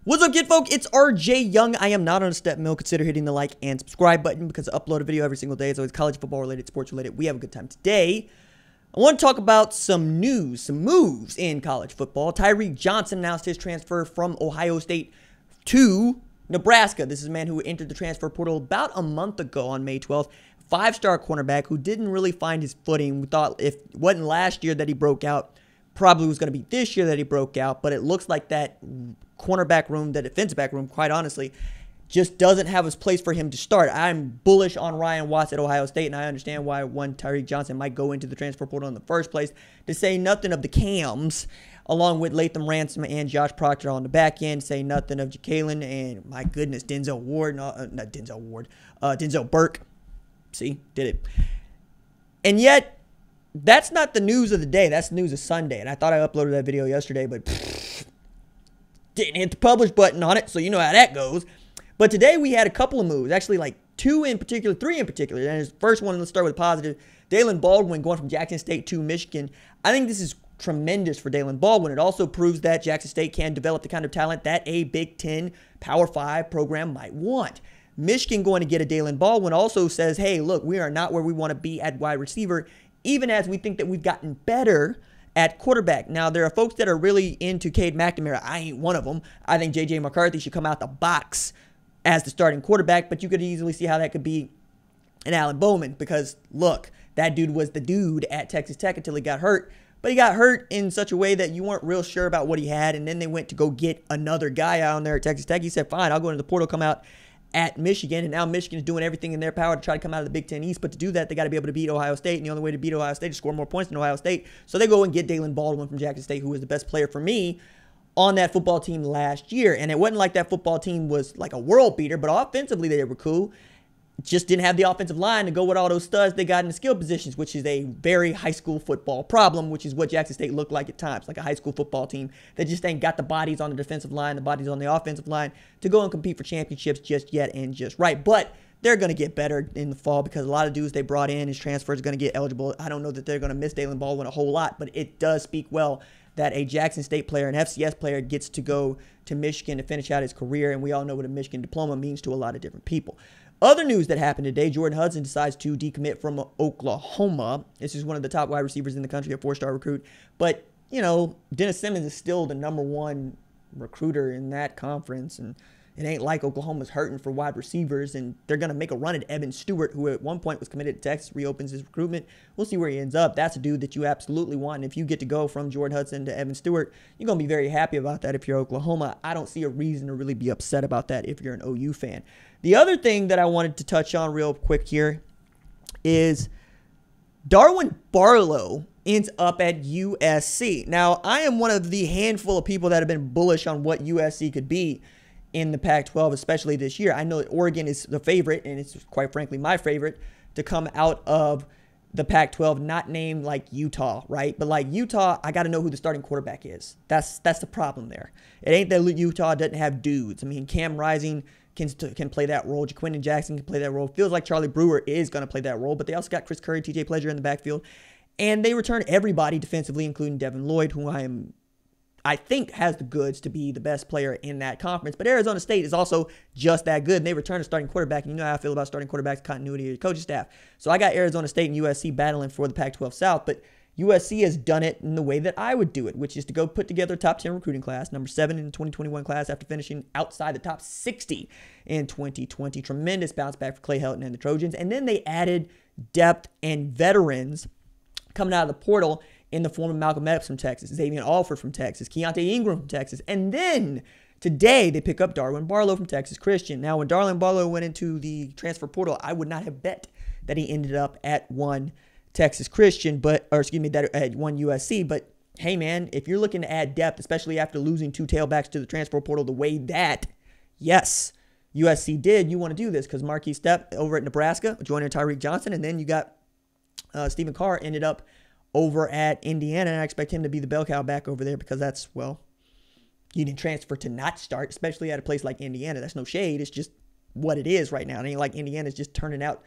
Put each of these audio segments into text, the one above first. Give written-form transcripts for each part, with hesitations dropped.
What's up, kid folk? It's RJ Young. I am not on a step mill. Consider hitting the like and subscribe button because I upload a video every single day. It's always college football related, sports related. We have a good time today. I want to talk about some news, some moves in college football. Tyreke Johnson announced his transfer from Ohio State to Nebraska. This is a man who entered the transfer portal about a month ago on May 12th. Five-star cornerback who didn't really find his footing. We thought if it wasn't last year that he broke out, probably was going to be this year that he broke out. But it looks like that cornerback room, the defensive back room, quite honestly, just doesn't have a place for him to start. I'm bullish on Ryan Watts at Ohio State, and I understand why one Tyreke Johnson might go into the transfer portal in the first place, to say nothing of the Cams, along with Latham Ransom and Josh Proctor on the back end, say nothing of Jacalyn and, my goodness, Denzel Burke. See, did it. And yet, that's not the news of the day. That's the news of Sunday, and I thought I uploaded that video yesterday, but didn't hit the publish button on it, so you know how that goes. But today we had a couple of moves, actually like three in particular. And his first one, let's start with positive. Daylen Baldwin going from Jackson State to Michigan. I think this is tremendous for Daylen Baldwin. It also proves that Jackson State can develop the kind of talent that a Big Ten Power 5 program might want. Michigan going to get a Daylen Baldwin also says, hey, look, we are not where we want to be at wide receiver, even as we think that we've gotten better at quarterback. Now, there are folks that are really into Cade McNamara. I ain't one of them. I think J.J. McCarthy should come out the box as the starting quarterback, but you could easily see how that could be an Alan Bowman because, look, that dude was the dude at Texas Tech until he got hurt, but he got hurt in such a way that you weren't real sure about what he had, and then they went to go get another guy out there at Texas Tech. He said, fine, I'll go into the portal, come out at Michigan, and now Michigan is doing everything in their power to try to come out of the Big Ten East, but to do that, they got to be able to beat Ohio State, and the only way to beat Ohio State is score more points than Ohio State, so they go and get Daylen Baldwin from Jackson State, who was the best player for me on that football team last year. And it wasn't like that football team was like a world beater, but offensively they were cool. Just didn't have the offensive line to go with all those studs they got in the skill positions, which is a very high school football problem, which is what Jackson State looked like at times, like a high school football team that just ain't got the bodies on the defensive line, the bodies on the offensive line to go and compete for championships just yet and just right. But they're going to get better in the fall because a lot of dudes they brought in, his transfer is going to get eligible. I don't know that they're going to miss Daylen Baldwin a whole lot, but it does speak well that a Jackson State player, an FCS player, gets to go to Michigan to finish out his career, and we all know what a Michigan diploma means to a lot of different people. Other news that happened today, Jordan Hudson decides to decommit from Oklahoma. This is one of the top wide receivers in the country, a four-star recruit. But, you know, Dennis Simmons is still the #1 recruiter in that conference, and it ain't like Oklahoma's hurting for wide receivers, and they're going to make a run at Evan Stewart, who at one point was committed to Texas, reopens his recruitment. We'll see where he ends up. That's a dude that you absolutely want, and if you get to go from Jordan Hudson to Evan Stewart, you're going to be very happy about that if you're Oklahoma. I don't see a reason to really be upset about that if you're an OU fan. The other thing that I wanted to touch on real quick here is Darren Barlow ends up at USC. Now, I am one of the handful of people that have been bullish on what USC could be in the Pac-12, especially this year. I know that Oregon is the favorite, and it's quite frankly my favorite to come out of the Pac-12, not named like Utah, right? But like Utah, I got to know who the starting quarterback is. That's the problem there. It ain't that Utah doesn't have dudes. I mean, Cam Rising can play that role. Jaquindon Jackson can play that role. Feels like Charlie Brewer is going to play that role, but they also got Chris Curry, TJ Pleasure in the backfield, and they return everybody defensively, including Devin Lloyd, who I think has the goods to be the best player in that conference. But Arizona State is also just that good, and they return a starting quarterback, and you know how I feel about starting quarterbacks, continuity of your coaching staff. So I got Arizona State and USC battling for the Pac-12 South, but USC has done it in the way that I would do it, which is to go put together a top 10 recruiting class, number 7 in the 2021 class after finishing outside the top 60 in 2020. Tremendous bounce back for Clay Helton and the Trojans. And then they added depth and veterans coming out of the portal in the form of Malcolm Epps from Texas, Xavier Alford from Texas, Keontae Ingram from Texas, and then today they pick up Darren Barlow from Texas Christian. Now, when Darren Barlow went into the transfer portal, I would not have bet that he ended up at one Texas Christian, that at one USC. But hey, man, if you're looking to add depth, especially after losing 2 tailbacks to the transfer portal the way that, yes, USC did, you want to do this because Marquise Stepp over at Nebraska joining Tyreke Johnson, and then you got Stephen Carr ended up over at Indiana, and I expect him to be the bell cow back over there because that's, well, you didn't transfer to not start, especially at a place like Indiana. That's no shade. It's just what it is right now. It ain't like Indiana's just turning out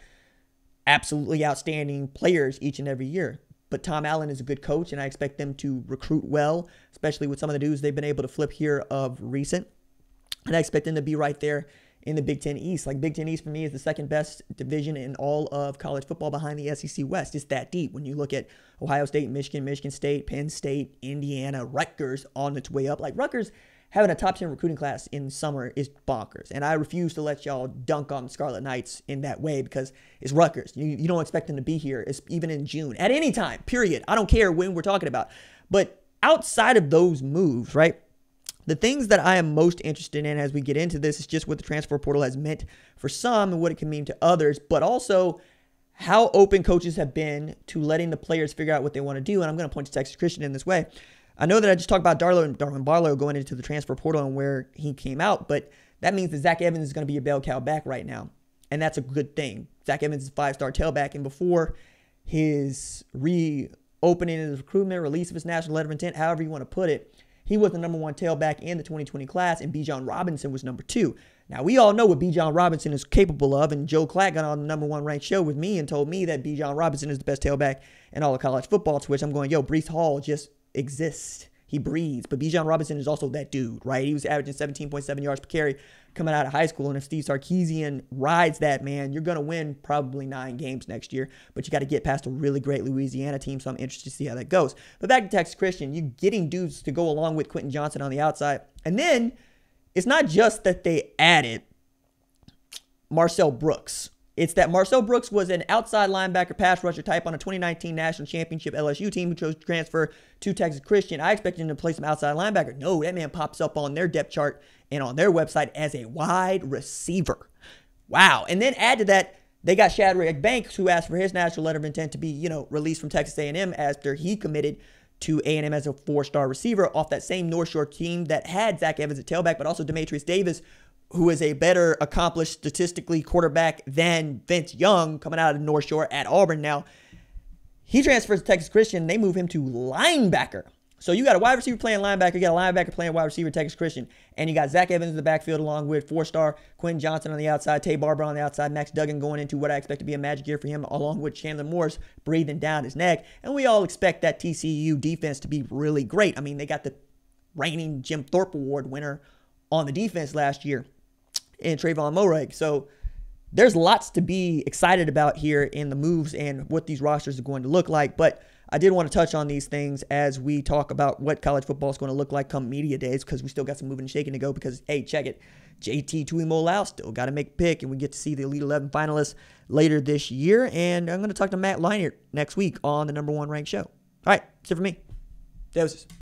absolutely outstanding players each and every year. But Tom Allen is a good coach, and I expect them to recruit well, especially with some of the dudes they've been able to flip here of recent. And I expect them to be right there in the Big Ten East. Like, Big Ten East for me is the second best division in all of college football behind the SEC West. It's that deep. When you look at Ohio State, Michigan, Michigan State, Penn State, Indiana, Rutgers on its way up. Like, Rutgers having a top 10 recruiting class in summer is bonkers. And I refuse to let y'all dunk on the Scarlet Knights in that way because it's Rutgers. You don't expect them to be here, even in June, at any time, period. I don't care when we're talking about. But outside of those moves, right, the things that I am most interested in as we get into this is just what the transfer portal has meant for some and what it can mean to others, but also how open coaches have been to letting the players figure out what they want to do. And I'm going to point to Texas Christian in this way. I know that I just talked about Darren Barlow going into the transfer portal and where he came out, but that means that Zach Evans is going to be a bell cow back right now. And that's a good thing. Zach Evans is a 5-star tailback. And before his reopening of his recruitment, release of his national letter of intent, however you want to put it, he was the number 1 tailback in the 2020 class, and Bijan Robinson was number 2. Now, we all know what Bijan Robinson is capable of, and Joe Clack got on the number 1 ranked show with me and told me that Bijan Robinson is the best tailback in all of college football, to which I'm going, yo, Breece Hall just exists. He breathes. But Bijan Robinson is also that dude, right? He was averaging 17.7 yards per carry coming out of high school. And if Steve Sarkisian rides that, man, you're going to win probably 9 games next year. But you got to get past a really great Louisiana team. So I'm interested to see how that goes. But back to Texas Christian, you getting dudes to go along with Quentin Johnson on the outside. And then it's not just that they added Marcel Brooks. It's that Marcel Brooks was an outside linebacker pass rusher type on a 2019 national championship LSU team who chose to transfer to Texas Christian. I expected him to play some outside linebacker. No, that man pops up on their depth chart and on their website as a wide receiver. Wow. And then add to that, they got Shadrack Banks, who asked for his national letter of intent to be, released from Texas A&M after he committed to A&M as a 4-star receiver off that same North Shore team that had Zach Evans at tailback, but also Demetrius Davis, who is a better accomplished statistically quarterback than Vince Young coming out of North Shore at Auburn now. He transfers to Texas Christian. They move him to linebacker. So you got a wide receiver playing linebacker, you got a linebacker playing wide receiver, Texas Christian, and you got Zach Evans in the backfield along with 4-star Quentin Johnson on the outside, Tay Barber on the outside, Max Duggan going into what I expect to be a magic year for him, along with Chandler Morris breathing down his neck. And we all expect that TCU defense to be really great. I mean, they got the reigning Jim Thorpe Award winner on the defense last year in Trayvon Morag. So there's lots to be excited about here in the moves and what these rosters are going to look like. But I did want to touch on these things as we talk about what college football is going to look like come media days, because we still got some moving and shaking to go because, hey, check it. JT Tuimoloau still got to make a pick, and we get to see the Elite 11 finalists later this year. And I'm going to talk to Matt Leinart next week on the number 1 ranked show. All right, that's it for me. Deuces.